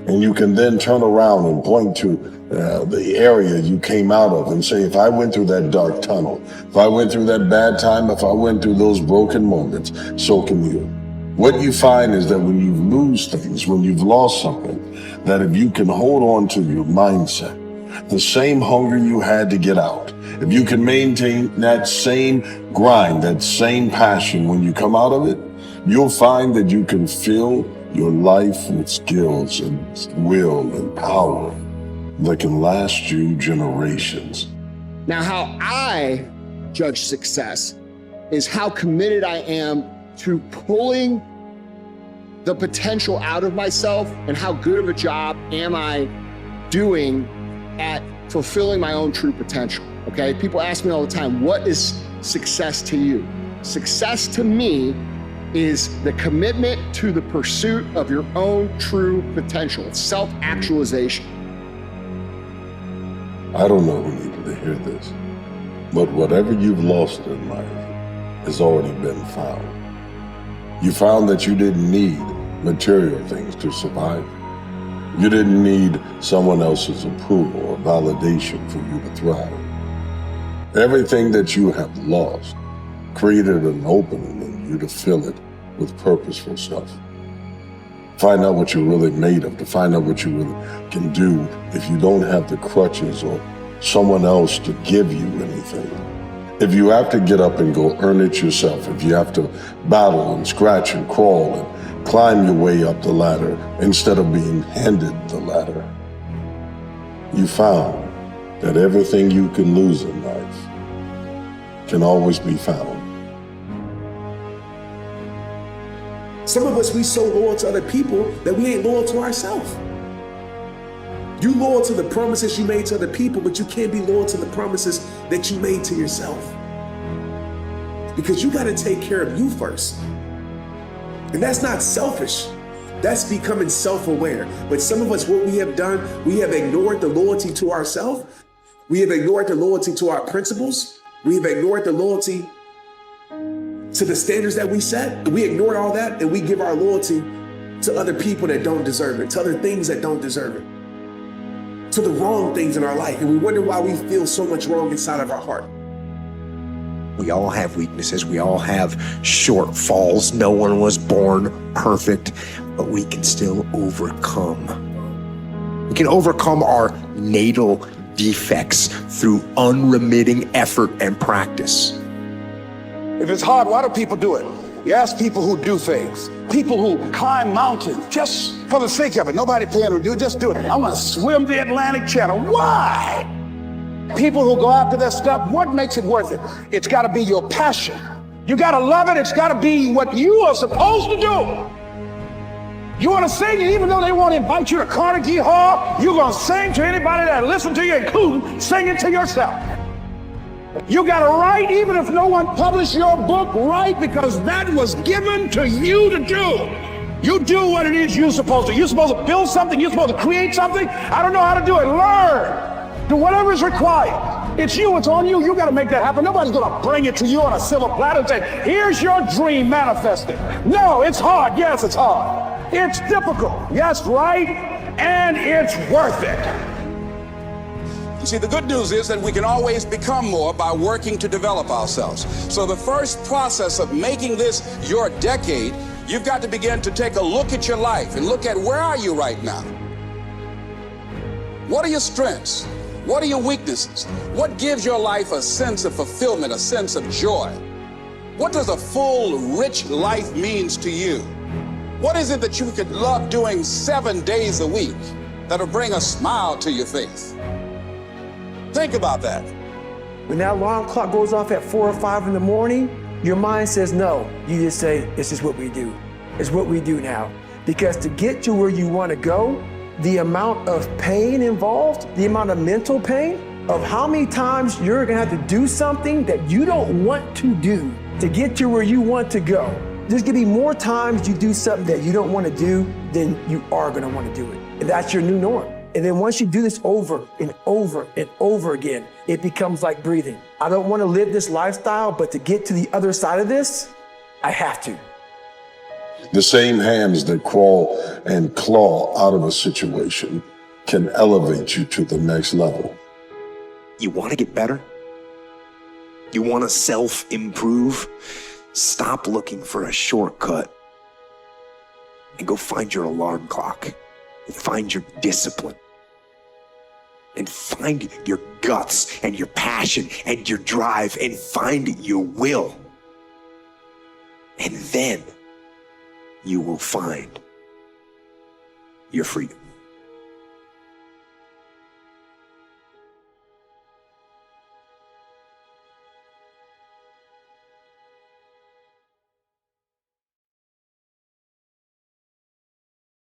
And you can then turn around and point to the area you came out of and say, if I went through that dark tunnel, if I went through that bad time, if I went through those broken moments, so can you. What you find is that when you lose things, when you've lost something, that if you can hold on to your mindset, the same hunger you had to get out, if you can maintain that same grind, that same passion when you come out of it, you'll find that you can fill your life with skills and will and power that can last you generations. Now, how I judge success is how committed I am to pulling the potential out of myself and how good of a job am I doing at fulfilling my own true potential, okay? People ask me all the time, what is success to you? Success to me is the commitment to the pursuit of your own true potential. It's self-actualization. I don't know who needed to hear this, but whatever you've lost in life has already been found. You found that you didn't need material things to survive. You didn't need someone else's approval or validation for you to thrive. Everything that you have lost created an opening in you to fill it with purposeful stuff. Find out what you're really made of, to find out what you really can do if you don't have the crutches or someone else to give you anything. If you have to get up and go earn it yourself, if you have to battle and scratch and crawl and climb your way up the ladder instead of being handed the ladder, you found that everything you can lose in life can always be found. Some of us, we so loyal to other people that we ain't loyal to ourselves. You loyal to the promises you made to other people, but you can't be loyal to the promises that you made to yourself. Because you gotta take care of you first. And that's not selfish. That's becoming self-aware. But some of us, what we have done, we have ignored the loyalty to ourselves. We have ignored the loyalty to our principles. We have ignored the loyalty to the standards that we set. We ignore all that and we give our loyalty to other people that don't deserve it, to other things that don't deserve it, to the wrong things in our life. And we wonder why we feel so much wrong inside of our heart. We all have weaknesses. We all have shortfalls. No one was born perfect, but we can still overcome. We can overcome our natal defects through unremitting effort and practice. If it's hard, why do people do it? You ask people who do things, people who climb mountains just for the sake of it. Nobody paying them to do it, just do it. I'm gonna swim the Atlantic Channel. Why? People who go after that stuff, what makes it worth it? It's gotta be your passion. You gotta love it, it's gotta be what you are supposed to do. You wanna sing, and even though they won't invite you to Carnegie Hall, you're gonna sing to anybody that listens to you, including singing to yourself. You gotta write, even if no one published your book, write, because that was given to you to do. You do what it is you're supposed to. You're supposed to build something, you're supposed to create something. I don't know how to do it, learn. Do whatever is required. It's you, it's on you, you gotta make that happen. Nobody's gonna bring it to you on a silver platter and say, here's your dream manifested. No, it's hard, yes, it's hard. It's difficult, yes, right, and it's worth it. You see, the good news is that we can always become more by working to develop ourselves. So the first process of making this your decade, you've got to begin to take a look at your life and look at where are you right now? What are your strengths? What are your weaknesses? What gives your life a sense of fulfillment, a sense of joy? What does a full, rich life means to you? What is it that you could love doing 7 days a week that'll bring a smile to your face? Think about that. When that alarm clock goes off at 4 or 5 in the morning, your mind says no. You just say, it's just what we do. It's what we do now. Because to get to where you want to go, the amount of pain involved, the amount of mental pain, of how many times you're gonna have to do something that you don't want to do to get to where you want to go. There's gonna be more times you do something that you don't want to do than you are gonna want to do it. And that's your new norm. And then once you do this over and over and over again, it becomes like breathing. I don't want to live this lifestyle, but to get to the other side of this, I have to. The same hands that crawl and claw out of a situation can elevate you to the next level. You want to get better? You want to self-improve? Stop looking for a shortcut and go find your alarm clock and find your discipline and find your guts and your passion and your drive and find your will. And then you will find your freedom.